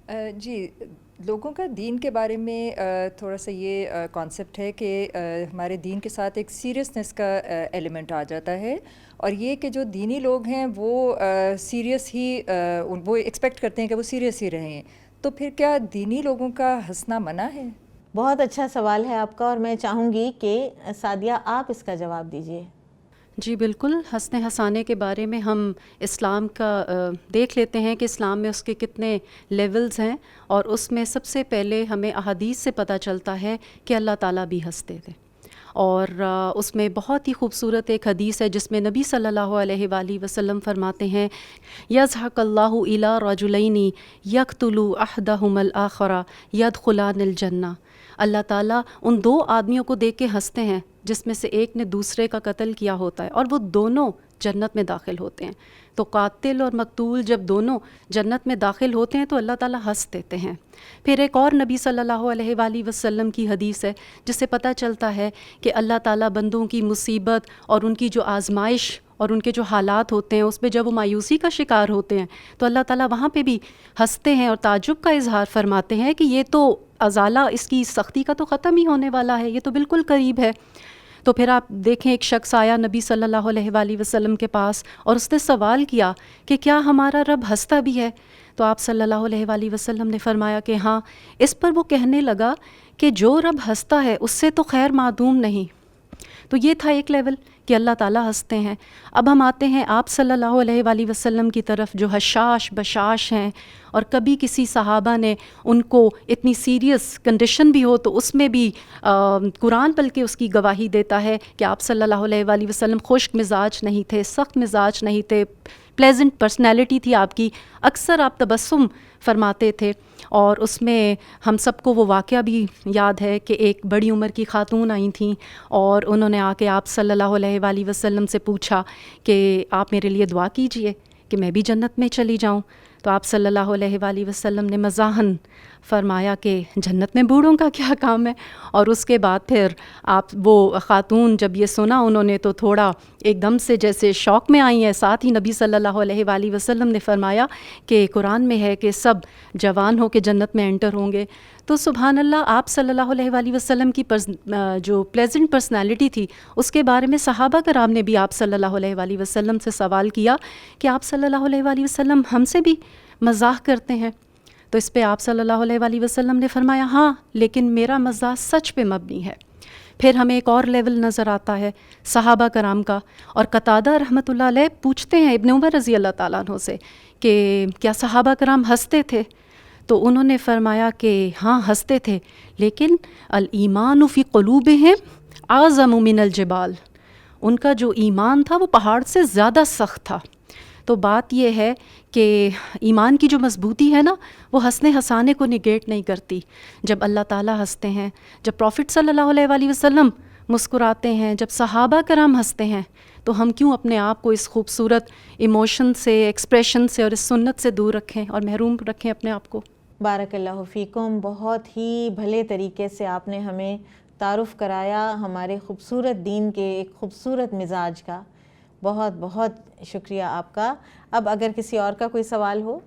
جی، لوگوں کا دین کے بارے میں تھوڑا سا یہ کانسیپٹ ہے کہ ہمارے دین کے ساتھ ایک سیریسنس کا ایلیمنٹ آ جاتا ہے، اور یہ کہ جو دینی لوگ ہیں وہ سیریس ہی وہ ایکسپیکٹ کرتے ہیں کہ وہ سیریس ہی رہیں، تو پھر کیا دینی لوگوں کا ہنسنا منع ہے؟ بہت اچھا سوال ہے آپ کا، اور میں چاہوں گی کہ سعدیہ آپ اس کا جواب دیجیے۔ جی بالکل، ہنسنے ہنسانے کے بارے میں ہم اسلام کا دیکھ لیتے ہیں کہ اسلام میں اس کے کتنے لیولز ہیں، اور اس میں سب سے پہلے ہمیں احادیث سے پتہ چلتا ہے کہ اللہ تعالیٰ بھی ہنستے تھے، اور اس میں بہت ہی خوبصورت ایک حدیث ہے جس میں نبی صلی اللہ علیہ وآلہ وسلم فرماتے ہیں یضحک اللہ الی رجلین یقتل احدہما الآخر یدخلان الجنہ، اللہ تعالیٰ ان دو آدمیوں کو دیکھ کے ہنستے ہیں جس میں سے ایک نے دوسرے کا قتل کیا ہوتا ہے، اور وہ دونوں جنت میں داخل ہوتے ہیں۔ تو قاتل اور مقتول جب دونوں جنت میں داخل ہوتے ہیں تو اللہ تعالیٰ ہنس دیتے ہیں۔ پھر ایک اور نبی صلی اللہ علیہ وآلہ وسلم کی حدیث ہے جس سے پتہ چلتا ہے کہ اللہ تعالیٰ بندوں کی مصیبت اور ان کی جو آزمائش اور ان کے جو حالات ہوتے ہیں اس پہ جب وہ مایوسی کا شکار ہوتے ہیں تو اللہ تعالیٰ وہاں پہ بھی ہنستے ہیں اور تعجب کا اظہار فرماتے ہیں کہ یہ تو ازالہ اس کی سختی کا تو ختم ہی ہونے والا ہے، یہ تو بالکل قریب ہے۔ تو پھر آپ دیکھیں ایک شخص آیا نبی صلی اللہ علیہ وآلہ وسلم کے پاس اور اس نے سوال کیا کہ کیا ہمارا رب ہنستا بھی ہے؟ تو آپ صلی اللہ علیہ وآلہ وسلم نے فرمایا کہ ہاں۔ اس پر وہ کہنے لگا کہ جو رب ہنستا ہے اس سے تو خیر معدوم نہیں۔ تو یہ تھا ایک لیول کہ اللہ تعالیٰ ہنستے ہیں۔ اب ہم آتے ہیں آپ صلی اللہ علیہ وآلہ وسلم کی طرف جو حشاش بشاش ہیں، اور کبھی کسی صحابہ نے ان کو اتنی سیریس کنڈیشن بھی ہو تو اس میں بھی قرآن بلکہ اس کی گواہی دیتا ہے کہ آپ صلی اللہ علیہ وآلہ وسلم خشک مزاج نہیں تھے، سخت مزاج نہیں تھے، پلیزنٹ پرسنالٹی تھی آپ کی، اکثر آپ تبسم فرماتے تھے۔ اور اس میں ہم سب کو وہ واقعہ بھی یاد ہے کہ ایک بڑی عمر کی خاتون آئی تھیں اور انہوں نے آ کے آپ صلی اللہ علیہ وآلہ وسلم سے پوچھا کہ آپ میرے لیے دعا کیجئے کہ میں بھی جنت میں چلی جاؤں۔ تو آپ صلی اللہ علیہ وآلہ وسلم نے مزاحاً فرمایا کہ جنت میں بوڑھوں کا کیا کام ہے، اور اس کے بعد پھر آپ وہ خاتون جب یہ سنا انہوں نے تو تھوڑا ایک دم سے جیسے شوق میں آئی ہیں۔ ساتھ ہی نبی صلی اللہ علیہ وآلہ وسلم نے فرمایا کہ قرآن میں ہے کہ سب جوان ہو کے جنت میں انٹر ہوں گے۔ تو سبحان اللہ، آپ صلی اللہ علیہ وآلہ وسلم کی جو پلیزنٹ پرسنالٹی تھی اس کے بارے میں صحابہ کرام نے بھی آپ صلی اللہ علیہ وآلہ وسلم سے سوال کیا کہ آپ صلی اللہ علیہ وآلہ وسلم ہم سے بھی مزاح کرتے ہیں؟ تو اس پہ آپ صلی اللہ علیہ وآلہ وسلم نے فرمایا ہاں، لیکن میرا مزاح سچ پہ مبنی ہے۔ پھر ہمیں ایک اور لیول نظر آتا ہے صحابہ کرام کا، اور قتادہ رحمۃ اللہ علیہ پوچھتے ہیں ابن عمر رضی اللہ تعالیٰ عنہ سے کہ کیا صحابہ کرام ہنستے تھے؟ تو انہوں نے فرمایا کہ ہاں ہنستے تھے، لیکن الایمان فی قلوبہم اعظم من الجبال، ان کا جو ایمان تھا وہ پہاڑ سے زیادہ سخت تھا۔ تو بات یہ ہے کہ ایمان کی جو مضبوطی ہے نا وہ ہنسنے ہنسانے کو نگیٹ نہیں کرتی۔ جب اللہ تعالیٰ ہنستے ہیں، جب پروفٹ صلی اللہ علیہ وآلہ وسلم مسکراتے ہیں، جب صحابہ کرام ہنستے ہیں، تو ہم کیوں اپنے آپ کو اس خوبصورت ایموشن سے، ایکسپریشن سے اور اس سنت سے دور رکھیں اور محروم رکھیں اپنے آپ کو؟ بارک اللہ فیکم، بہت ہی بھلے طریقے سے آپ نے ہمیں تعارف کرایا ہمارے خوبصورت دین کے ایک خوبصورت مزاج کا۔ بہت بہت شکریہ آپ کا۔ اب اگر کسی اور کا کوئی سوال ہو